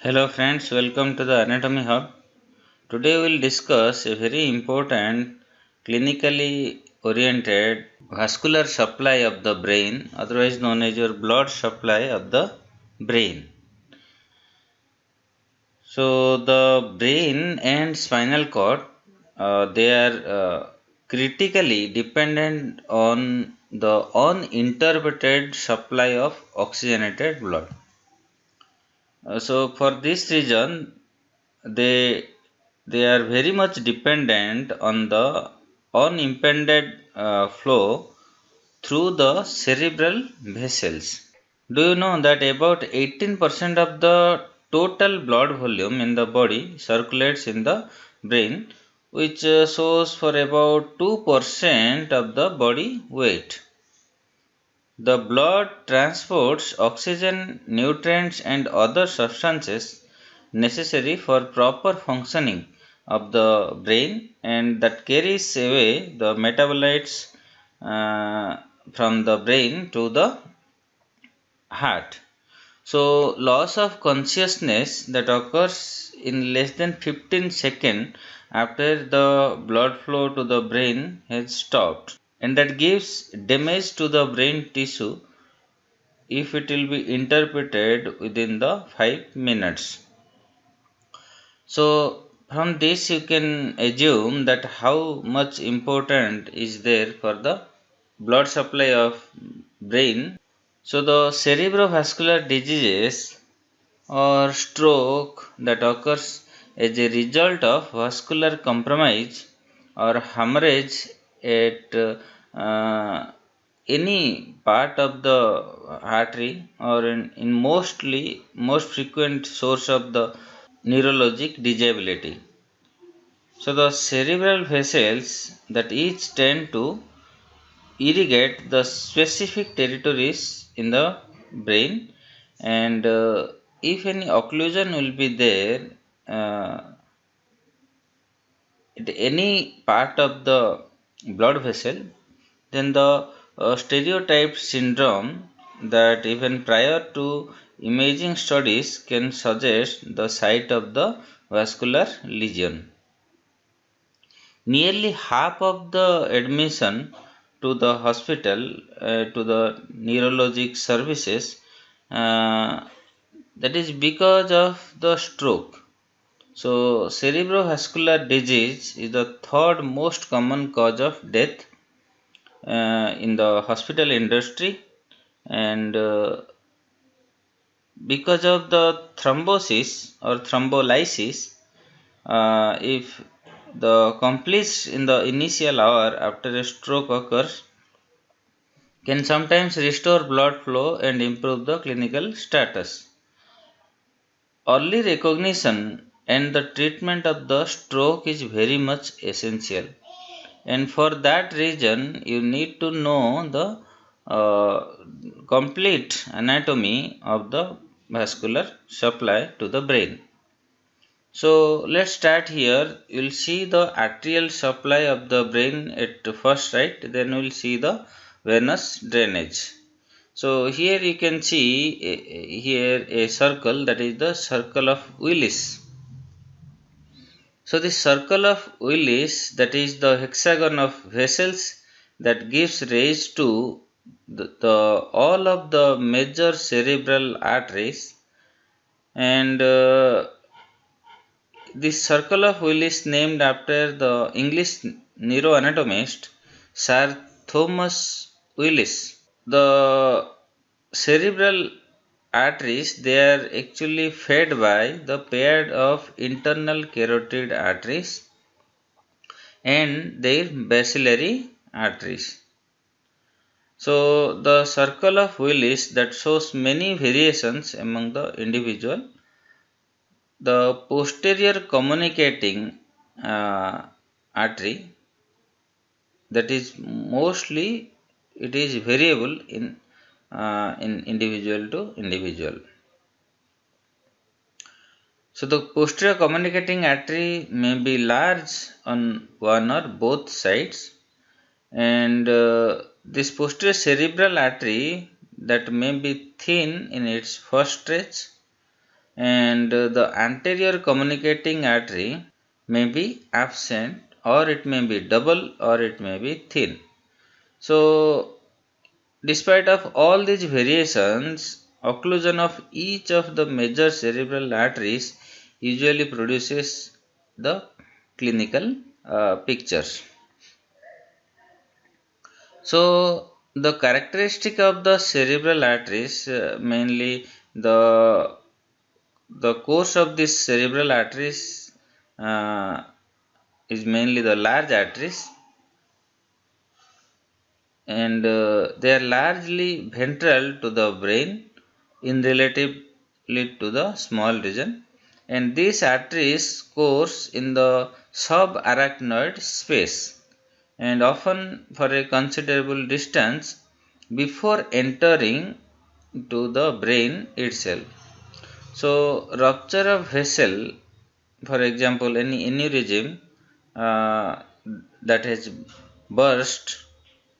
Hello friends, welcome to the Anatomy Hub. Today we will discuss a very important clinically oriented vascular supply of the brain, otherwise known as your blood supply of the brain. So the brain and spinal cord they are critically dependent on the uninterrupted supply of oxygenated blood. So for this reason, they they are very much dependent on the unimpeded flow through the cerebral vessels. Do you know that about 18% of the total blood volume in the body circulates in the brain, which shows for about 2% of the body weight. The blood transports oxygen, nutrients, and other substances necessary for proper functioning of the brain, and that carries away the metabolites from the brain to the heart. So, loss of consciousness that occurs in less than 15 seconds after the blood flow to the brain has stopped, and that gives damage to the brain tissue if it will be interpreted within the 5 minutes. So from this you can assume that how much important is there for the blood supply of brain. So the cerebrovascular diseases or stroke that occurs as a result of vascular compromise or hemorrhage at any part of the artery or in most frequent source of the neurologic disability. So the cerebral vessels that each tend to irrigate the specific territories in the brain, and if any occlusion will be there at any part of the blood vessel, then the stereotype syndrome that even prior to imaging studies can suggest the site of the vascular lesion. Nearly half of the admission to the hospital to the neurologic services that is because of the stroke. So cerebrovascular disease is the third most common cause of death in the hospital industry, and because of the thrombosis or thrombolysis, if the completes in the initial hour after a stroke occurs, can sometimes restore blood flow and improve the clinical status. Early recognition and the treatment of the stroke is very much essential, and for that reason you need to know the complete anatomy of the vascular supply to the brain. So let's start here. You'll see the arterial supply of the brain at first, right? Then we'll see the venous drainage. So here you can see here a circle, that is the circle of Willis. So the circle of Willis, that is the hexagon of vessels that gives rise to all of the major cerebral arteries, and this circle of Willis named after the English neuroanatomist Sir Thomas Willis. The cerebral arteries, they are actually fed by the pair of internal carotid arteries and their bacillary arteries. So the circle of Willis that shows many variations among the individual. The posterior communicating artery, that is mostly it is variable in individual to individual. So the posterior communicating artery may be large on one or both sides, and this posterior cerebral artery that may be thin in its first stretch, and the anterior communicating artery may be absent, or it may be double, or it may be thin. So despite of all these variations, occlusion of each of the major cerebral arteries usually produces the clinical pictures. So the characteristic of the cerebral arteries, mainly the course of this cerebral arteries is mainly the large arteries, and they are largely ventral to the brain in relatively to the small region, and these arteries course in the subarachnoid space and often for a considerable distance before entering to the brain itself. So rupture of vessel, for example any aneurysm uh, that has burst,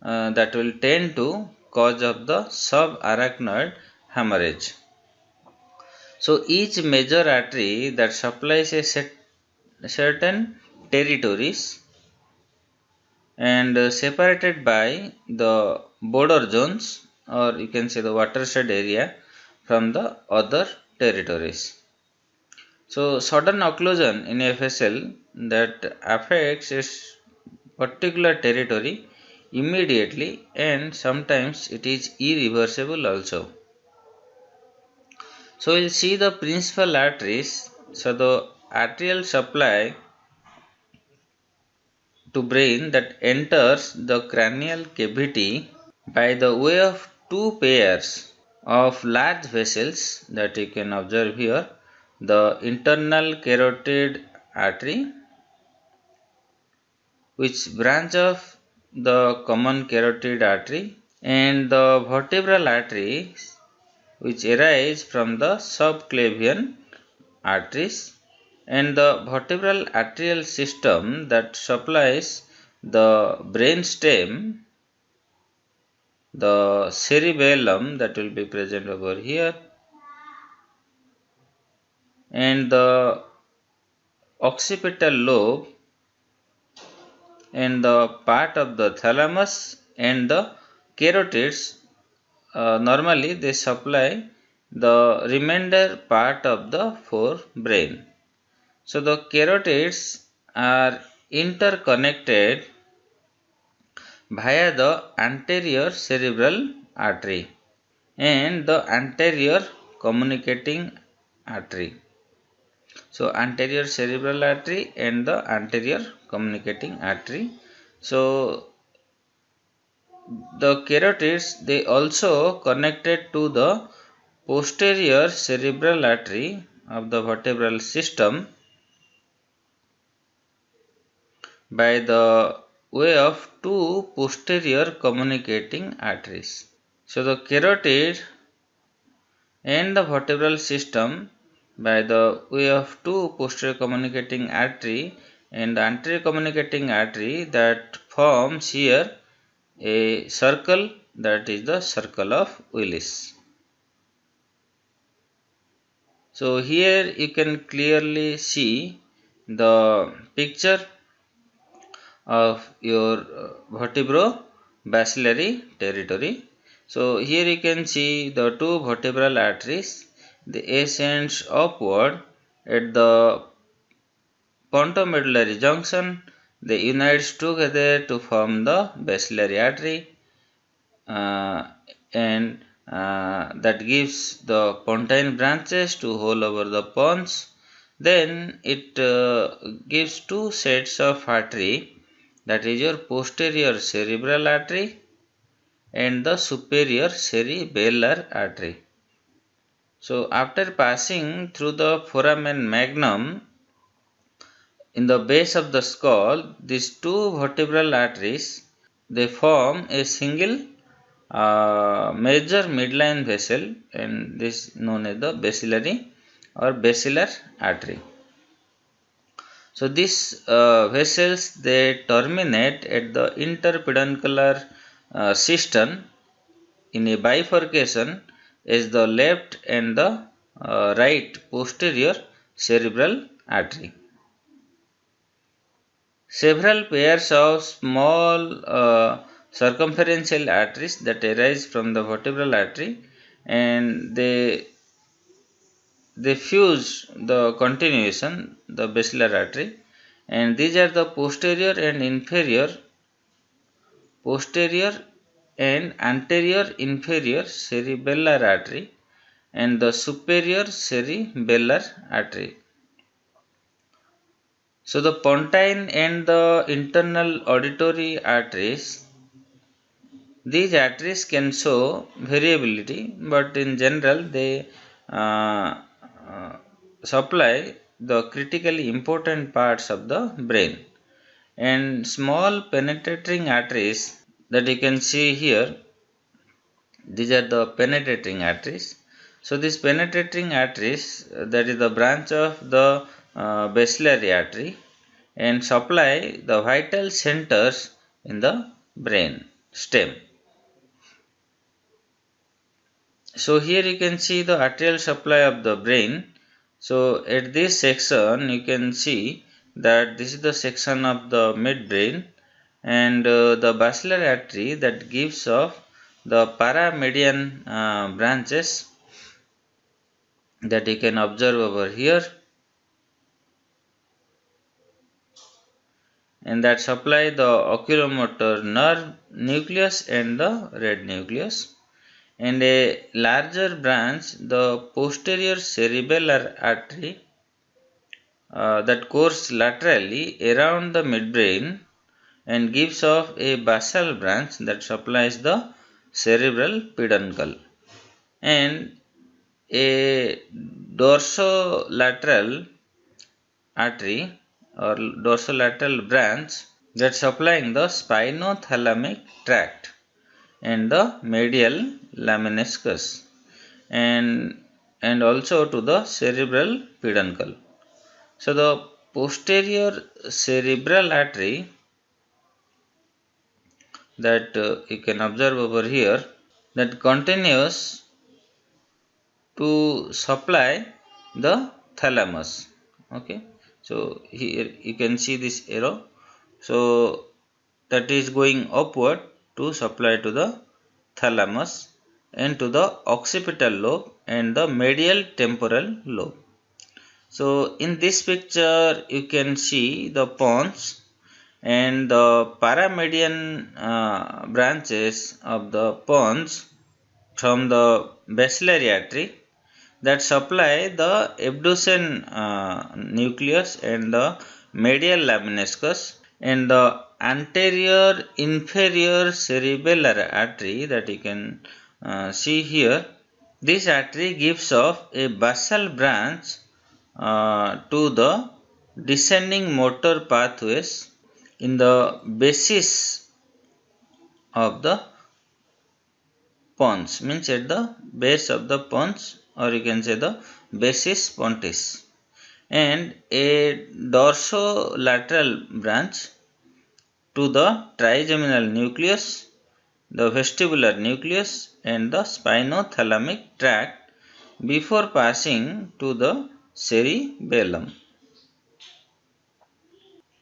that will tend to cause of the subarachnoid hemorrhage. So each major artery that supplies a certain territories and separated by the border zones, or you can say the watershed area, from the other territories. So sudden occlusion in a vessel that affects its particular territory immediately, and sometimes it is irreversible also. So we'll see the principal arteries. So the arterial supply to brain that enters the cranial cavity by the way of two pairs of large vessels that you can observe here, the internal carotid artery, which branch of the common carotid artery, and the vertebral arteries, which arise from the subclavian arteries, and the vertebral arterial system that supplies the brain stem, the cerebellum that will be present over here, and the occipital lobe, and the part of the thalamus, and the carotids. Normally they supply the remainder part of the forebrain. So the carotids are interconnected via the anterior cerebral artery and the anterior communicating artery. So anterior cerebral artery and the anterior communicating artery. So the carotids, they also connected to the posterior cerebral artery of the vertebral system by the way of two posterior communicating arteries. So the carotid and the vertebral system by the way of two posterior communicating artery and the anterior communicating artery that forms here a circle, that is the circle of Willis. So here you can clearly see the picture of your vertebrobacillary territory. So here you can see the two vertebral arteries, they ascends upward at the pontomedullary junction, they unites together to form the bacillary artery, uh, and that gives the pontine branches to all over the pons. Then it gives two sets of artery, that is your posterior cerebral artery and the superior cerebellar artery. So after passing through the foramen magnum in the base of the skull, these two vertebral arteries, they form a single major midline vessel, and this is known as the bacillary or basilar artery. So these vessels, they terminate at the interpeduncular cistern in a bifurcation as the left and the right posterior cerebral artery. Several pairs of small circumferential arteries that arise from the vertebral artery, and they fuse the continuation, the basilar artery, and these are the posterior and anterior inferior cerebellar artery and the superior cerebellar artery. So the pontine and the internal auditory arteries, these arteries can show variability, but in general they uh, uh, supply the critically important parts of the brain. And small penetrating arteries that you can see here, these are the penetrating arteries. So these penetrating arteries, that is the branch of the basilar artery, and supply the vital centers in the brain stem. So here you can see the arterial supply of the brain. So at this section you can see that this is the section of the midbrain, and the basilar artery that gives off the paramedian branches that you can observe over here, and that supply the oculomotor nerve nucleus and the red nucleus. And a larger branch, the posterior cerebellar artery, that course laterally around the midbrain and gives off a basal branch that supplies the cerebral peduncle, and a dorsolateral artery or dorsolateral branch that supplying the spinothalamic tract and the medial lemniscus, and also to the cerebral peduncle. So the posterior cerebral artery that you can observe over here, that continues to supply the thalamus. Okay, so here you can see this arrow. So that is going upward to supply to the thalamus and to the occipital lobe and the medial temporal lobe. So in this picture you can see the pons and the paramedian branches of the pons from the basilar artery that supply the abducen nucleus and the medial lemniscus, and the anterior inferior cerebellar artery that you can see here. This artery gives off a basal branch to the descending motor pathways in the basis of the pons, means at the base of the pons, or you can say the basis pontis, and a dorsolateral branch to the trigeminal nucleus, the vestibular nucleus, and the spinothalamic tract before passing to the cerebellum.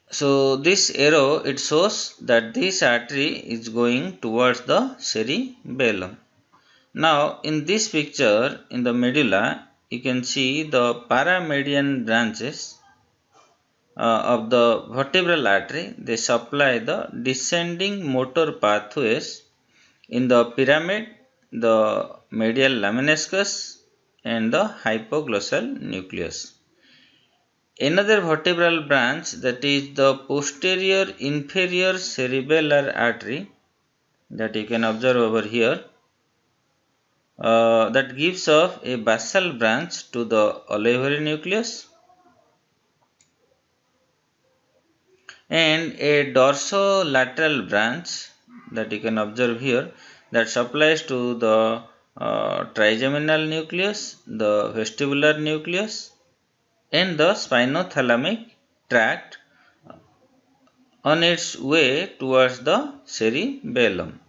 So this arrow, it shows that this artery is going towards the cerebellum. Now in this picture, in the medulla, you can see the paramedian branches of the vertebral artery. They supply the descending motor pathways in the pyramid, the medial lemniscus, and the hypoglossal nucleus. Another vertebral branch, that is the posterior inferior cerebellar artery, that you can observe over here, that gives off a basal branch to the olivary nucleus and a dorsolateral branch that you can observe here, that supplies to the trigeminal nucleus, the vestibular nucleus, and the spinothalamic tract on its way towards the cerebellum.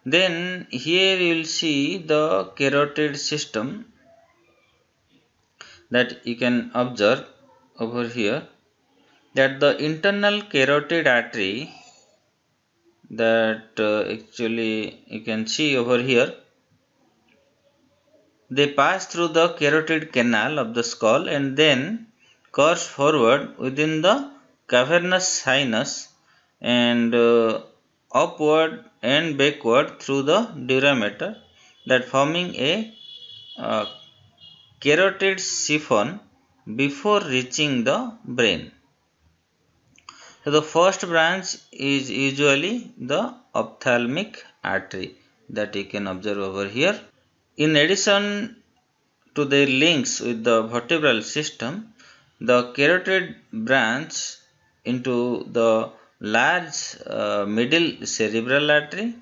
Then here you will see the carotid system, that you can observe over here, that the internal carotid artery, that actually you can see over here, they pass through the carotid canal of the skull and then curves forward within the cavernous sinus and upward and backward through the dura mater, that forming a uh, carotid siphon before reaching the brain. So the first branch is usually the ophthalmic artery that you can observe over here. In addition to their links with the vertebral system, the carotid branch into the large middle cerebral artery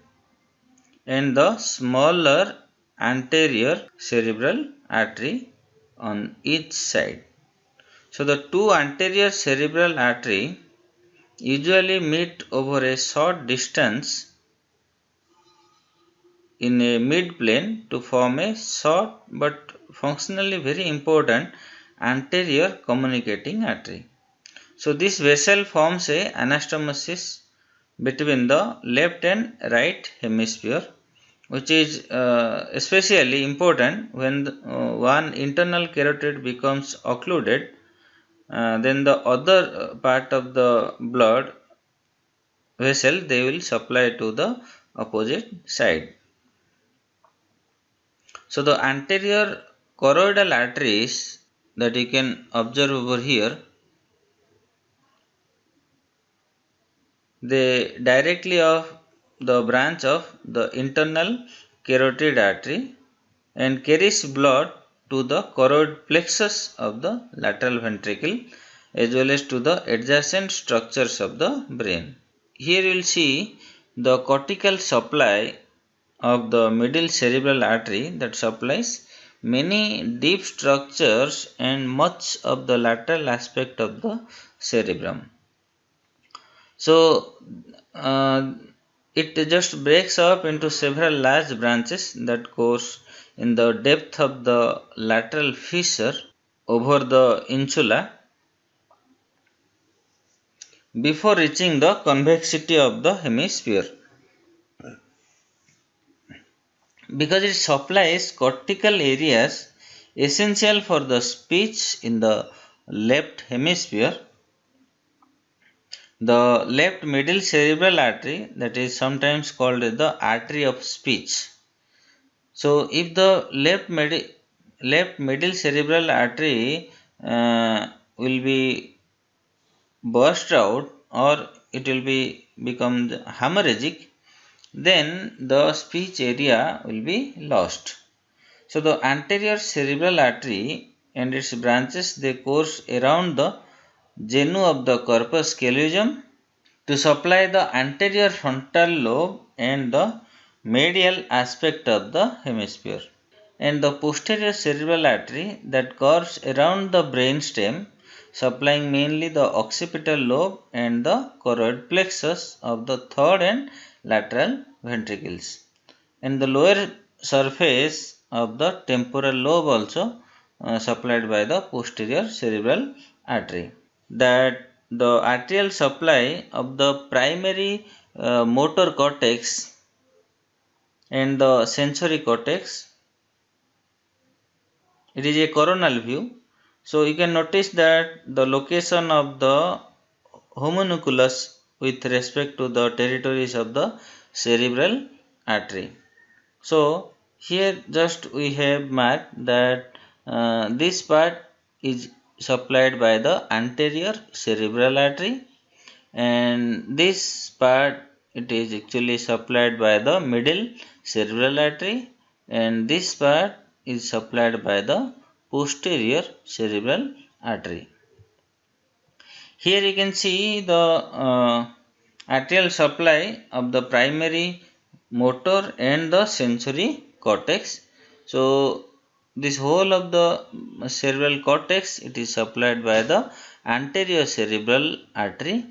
and the smaller anterior cerebral artery on each side. So the two anterior cerebral artery usually meet over a short distance in a mid-plane to form a short but functionally very important anterior communicating artery. So this vessel forms a anastomosis between the left and right hemisphere, which is especially important when one internal carotid becomes occluded, then the other part of the blood vessel they will supply to the opposite side. So the anterior choroidal arteries that you can observe over here, they directly of the branch of the internal carotid artery and carries blood to the choroid plexus of the lateral ventricle as well as to the adjacent structures of the brain. Here you will see the cortical supply of the middle cerebral artery that supplies many deep structures and much of the lateral aspect of the cerebrum. So, it just breaks up into several large branches that course in the depth of the lateral fissure over the insula before reaching the convexity of the hemisphere. Because it supplies cortical areas essential for the speech in the left hemisphere, the left middle cerebral artery, that is sometimes called the artery of speech. So, if the left middle cerebral artery will be burst out or it will be become hemorrhagic, then the speech area will be lost. So the anterior cerebral artery and its branches, they course around the genu of the corpus callosum to supply the anterior frontal lobe and the medial aspect of the hemisphere. And the posterior cerebral artery that curves around the brainstem, supplying mainly the occipital lobe and the choroid plexus of the third and lateral ventricles. And the lower surface of the temporal lobe also supplied by the posterior cerebral artery. That the arterial supply of the primary motor cortex and the sensory cortex, it is a coronal view. So you can notice that the location of the homunculus with respect to the territories of the cerebral artery. So here just we have marked that this part is supplied by the anterior cerebral artery and this part it is actually supplied by the middle cerebral artery and this part is supplied by the posterior cerebral artery. Here you can see the arterial supply of the primary motor and the sensory cortex. So this whole of the cerebral cortex, it is supplied by the anterior cerebral artery,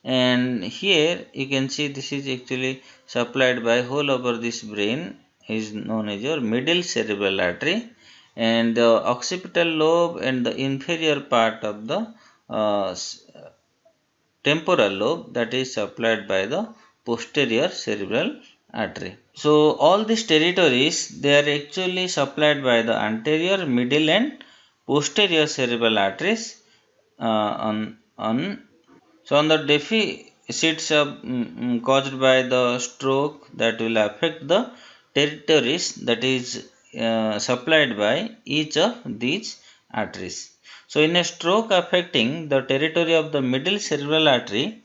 and here you can see this is actually supplied by whole over this brain is known as your middle cerebral artery, and the occipital lobe and the inferior part of the uh, temporal lobe, that is supplied by the posterior cerebral artery. So all these territories, they are actually supplied by the anterior, middle and posterior cerebral arteries on. So on the deficits caused by the stroke, that will affect the territories that is supplied by each of these arteries. So in a stroke affecting the territory of the middle cerebral artery,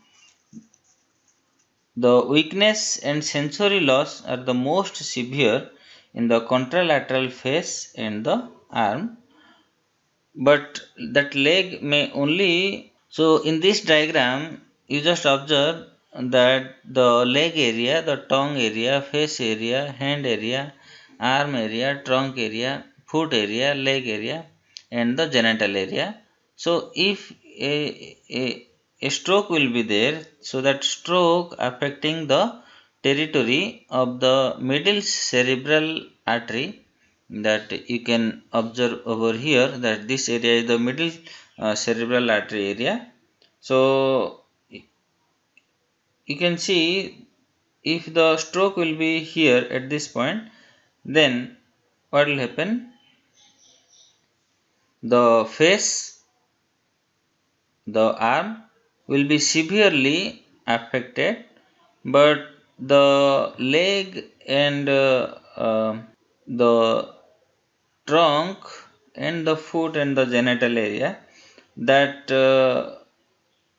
the weakness and sensory loss are the most severe in the contralateral face and the arm, but that leg may only. So in this diagram, you just observe that the leg area, the tongue area, face area, hand area, arm area, trunk area, foot area, leg area, and the genital area. So if a stroke will be there, so that stroke affecting the territory of the middle cerebral artery, that you can observe over here, that this area is the middle cerebral artery area. So you can see, if the stroke will be here at this point, then what will happen? The face, the arm will be severely affected, but the leg and the trunk and the foot and the genital area, that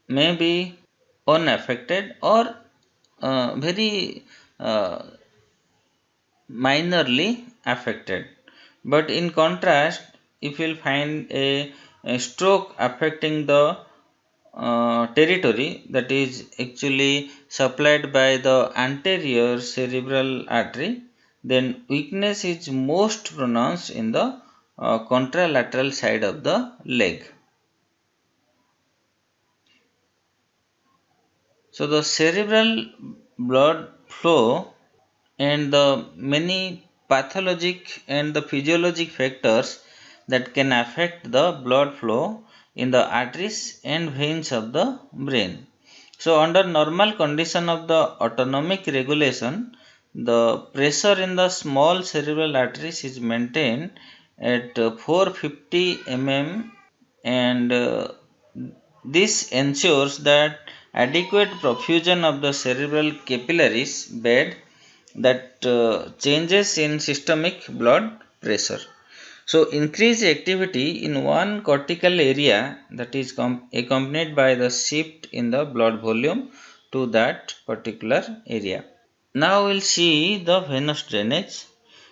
may be unaffected or very uh, minorly affected. But in contrast, if you will find a stroke affecting the territory that is actually supplied by the anterior cerebral artery, then weakness is most pronounced in the contralateral side of the leg. So the cerebral blood flow and the many pathologic and the physiologic factors that can affect the blood flow in the arteries and veins of the brain. So under normal condition of the autonomic regulation, the pressure in the small cerebral arteries is maintained at 450 mm, and this ensures that adequate profusion of the cerebral capillaries bed, that changes in systemic blood pressure. So increased activity in one cortical area, that is accompanied by the shift in the blood volume to that particular area. Now we'll see the venous drainage.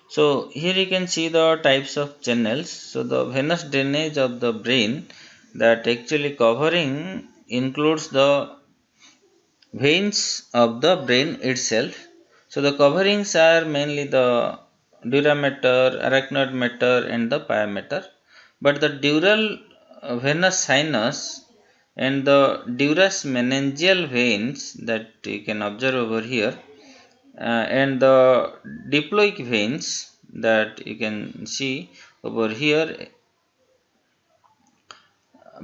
So here you can see the types of channels. So the venous drainage of the brain, that actually covering includes the veins of the brain itself. So the coverings are mainly the dura mater, arachnoid mater, and the pia mater. But the dural venous sinus and the durus meningeal veins, that you can observe over here, and the diploic veins, that you can see over here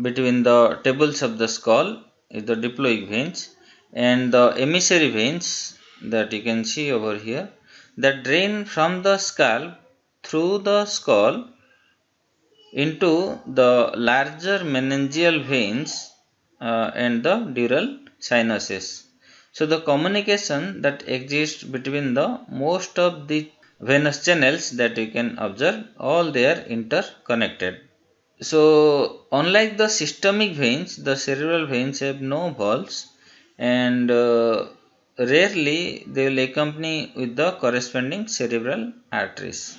between the tables of the skull, is the diploic veins, and the emissary veins, that you can see over here, that drain from the scalp through the skull into the larger meningeal veins and the dural sinuses. So the communication that exists between the most of the venous channels, that you can observe, all they are interconnected. So, unlike the systemic veins, the cerebral veins have no valves, and rarely they will accompany with the corresponding cerebral arteries.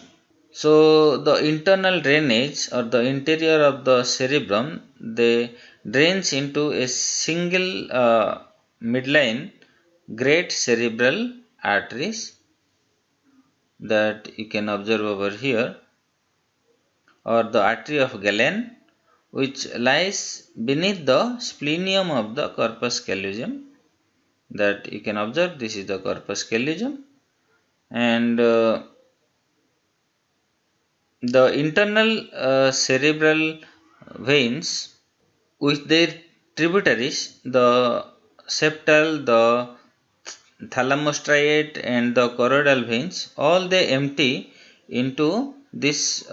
So, the internal drainage or the interior of the cerebrum, they drains into a single midline great cerebral arteries, that you can observe over here, or the artery of Galen, which lies beneath the splenium of the corpus callosum, that you can observe. This is the corpus callosum, and The internal cerebral veins with their tributaries, the septal, the thalamostriate and the choroidal veins, all they empty into this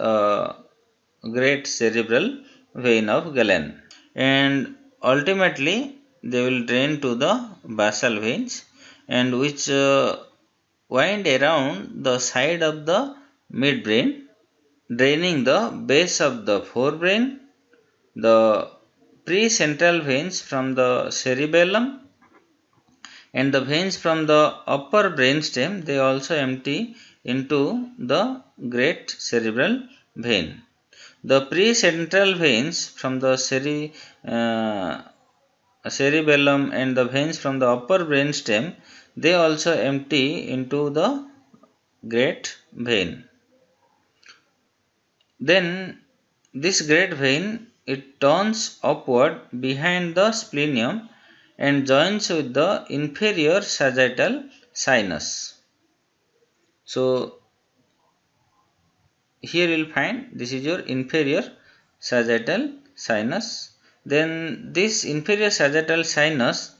great cerebral vein of Galen, and ultimately they will drain to the basal veins, and which wind around the side of the midbrain, draining the base of the forebrain, the precentral veins from the cerebellum, and the veins from the upper brainstem, they also empty into the great cerebral vein. The precentral veins from the cerebellum and the veins from the upper brainstem, they also empty into the great vein. Then this great vein, it turns upward behind the splenium and joins with the inferior sagittal sinus. So here you will find this is your inferior sagittal sinus. Then this inferior sagittal sinus,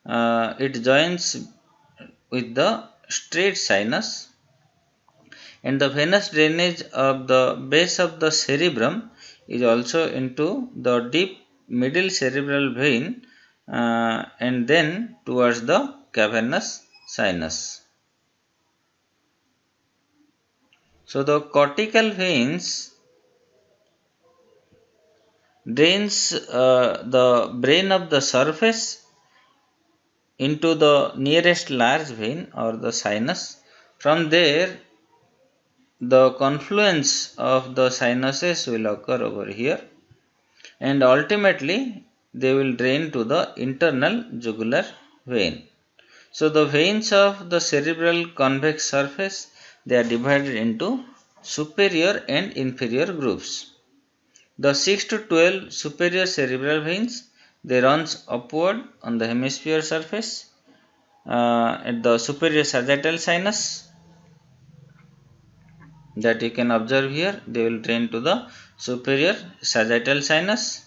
it joins with the straight sinus, and the venous drainage of the base of the cerebrum is also into the deep middle cerebral vein, and then towards the cavernous sinus. So the cortical veins drains the brain of the surface into the nearest large vein or the sinus. From there, the confluence of the sinuses will occur over here, and ultimately they will drain to the internal jugular vein. So the veins of the cerebral convex surface, they are divided into superior and inferior groups. The 6 to 12 superior cerebral veins, they runs upward on the hemisphere surface at the superior sagittal sinus, that you can observe here. They will drain to the superior sagittal sinus,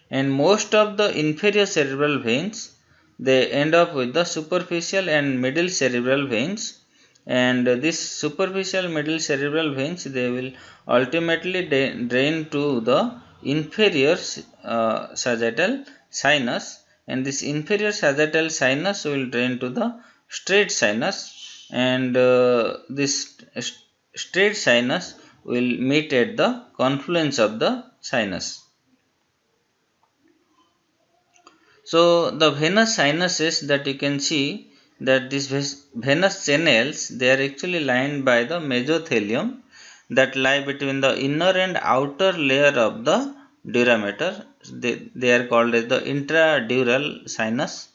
and most of the inferior cerebral veins, they end up with the superficial and middle cerebral veins, and this superficial middle cerebral veins, they will ultimately drain to the inferior sagittal sinus, and this inferior sagittal sinus will drain to the straight sinus, and this straight sinus will meet at the confluence of the sinus. So the venous sinuses, that you can see that these venous channels, they are actually lined by the mesothelium that lie between the inner and outer layer of the durameter. They are called as the intradural sinus,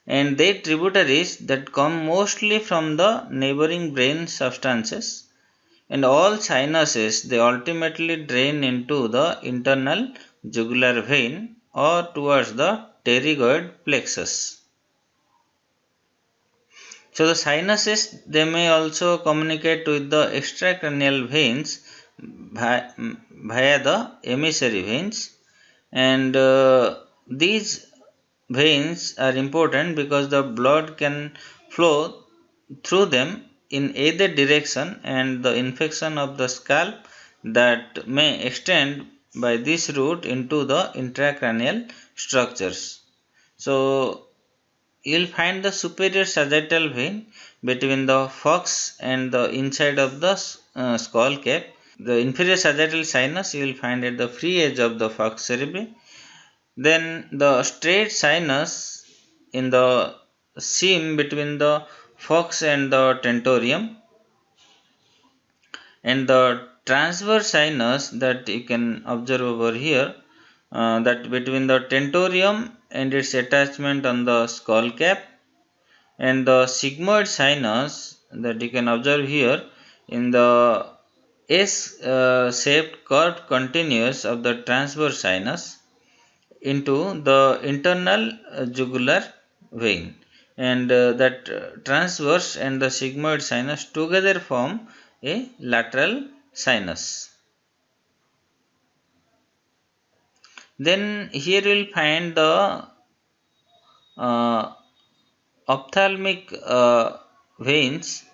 and they tributaries that come mostly from the neighboring brain substances, and all sinuses, they ultimately drain into the internal jugular vein or towards the pterygoid plexus. So the sinuses, they may also communicate with the extracranial veins via the emissary veins, and these veins are important because the blood can flow through them in either direction, and the infection of the scalp that may extend by this route into the intracranial structures. So you will find the superior sagittal vein between the falx and the inside of the skull cap. The inferior sagittal sinus you will find at the free edge of the falx cerebri. Then the straight sinus in the seam between the falx and the tentorium, and the transverse sinus that you can observe over here, that between the tentorium and its attachment on the skull cap, and the sigmoid sinus that you can observe here in the S shaped curved continuous of the transverse sinus into the internal jugular vein, and that transverse and the sigmoid sinus together form a lateral sinus. Then here you will find the uh, ophthalmic veins.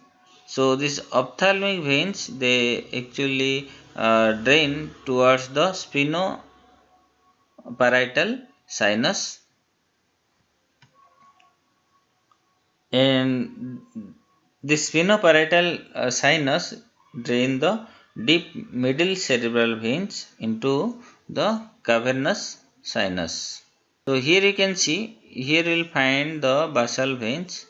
So these ophthalmic veins, they actually drain towards the sphenoparietal sinus, and this sphenoparietal sinus drain the deep middle cerebral veins into the cavernous sinus. So here you can see, here you will find the basal veins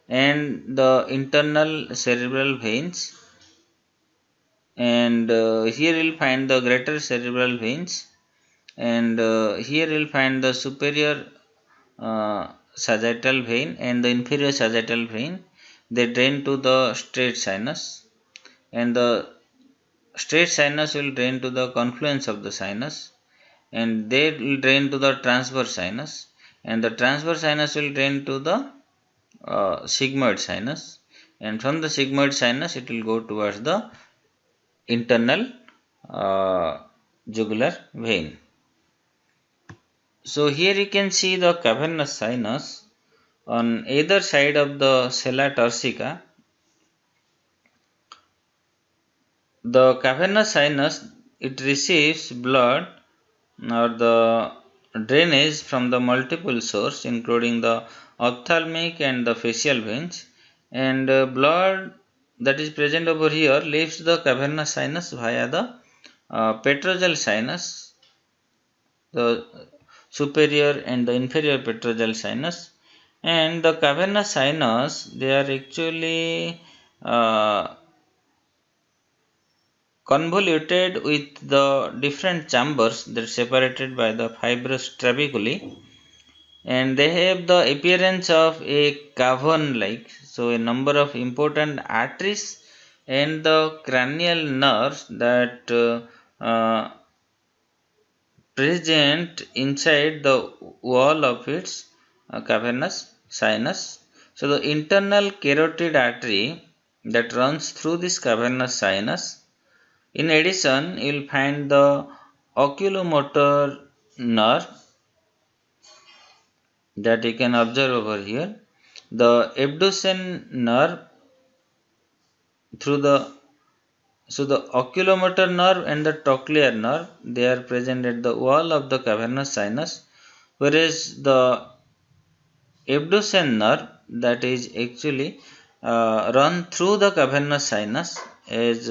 and the internal cerebral veins, and here you will find the greater cerebral veins, and here you will find the superior sagittal vein and the inferior sagittal vein. They drain to the straight sinus, and the straight sinus will drain to the confluence of the sinus, and they will drain to the transverse sinus, and the transverse sinus will drain to the sigmoid sinus, and from the sigmoid sinus it will go towards the internal uh, jugular vein. So here you can see the cavernous sinus on either side of the sella turcica. The cavernous sinus, it receives blood or the drainage from the multiple sources including the ophthalmic and the facial veins, and blood that is present over here leaves the cavernous sinus via the petrogel sinus, the superior and the inferior petrogel sinus, and the cavernous sinus, they are actually convoluted with the different chambers that are separated by the fibrous trabeculae, and they have the appearance of a cavern like. So a number of important arteries and the cranial nerves that present inside the wall of its cavernous sinus. So the internal carotid artery that runs through this cavernous sinus. In addition, you will find the oculomotor nerve that you can observe over here, the abducens nerve through the, so the oculomotor nerve and the trochlear nerve, they are present at the wall of the cavernous sinus, whereas the abducens nerve that is actually run through the cavernous sinus as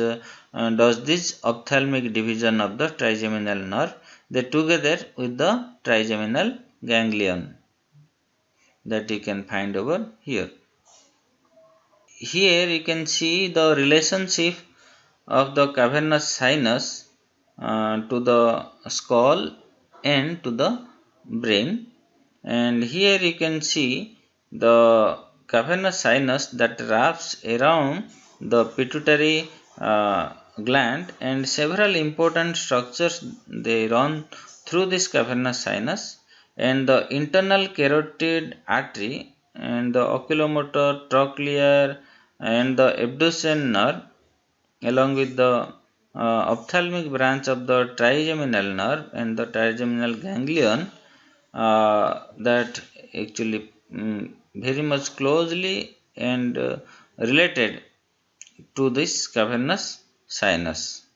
does this ophthalmic division of the trigeminal nerve. They together with the trigeminal ganglion that you can find over here. Here you can see the relationship of the cavernous sinus to the skull and to the brain, and here you can see the cavernous sinus that wraps around the pituitary gland, and several important structures they run through this cavernous sinus, and the internal carotid artery and the oculomotor, trochlear and the abducens nerve along with the ophthalmic branch of the trigeminal nerve and the trigeminal ganglion that actually very much closely and related to this cavernous sinus.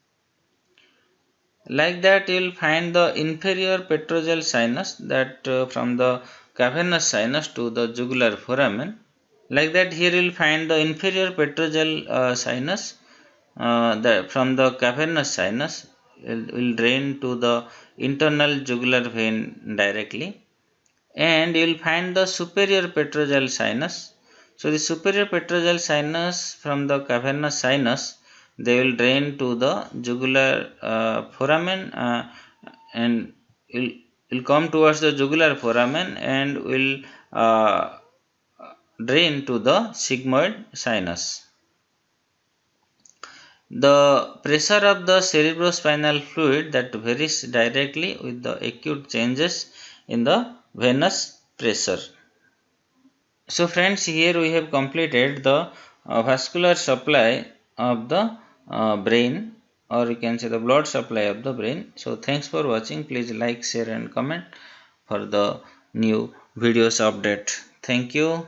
Like that, you will find the inferior petrogel sinus that from the cavernous sinus to the jugular foramen. Like that, here you will find the inferior petrogel sinus from the cavernous sinus will drain to the internal jugular vein directly, and you will find the superior petrogel sinus. So the superior petrogel sinus from the cavernous sinus, they will drain to the jugular foramen and will come towards the jugular foramen and will drain to the sigmoid sinus. The pressure of the cerebrospinal fluid that varies directly with the acute changes in the venous pressure. So friends, here we have completed the vascular supply of the brain. or you can say the blood supply of the brain. So thanks for watching. Please like, share and comment for the new videos update. Thank you.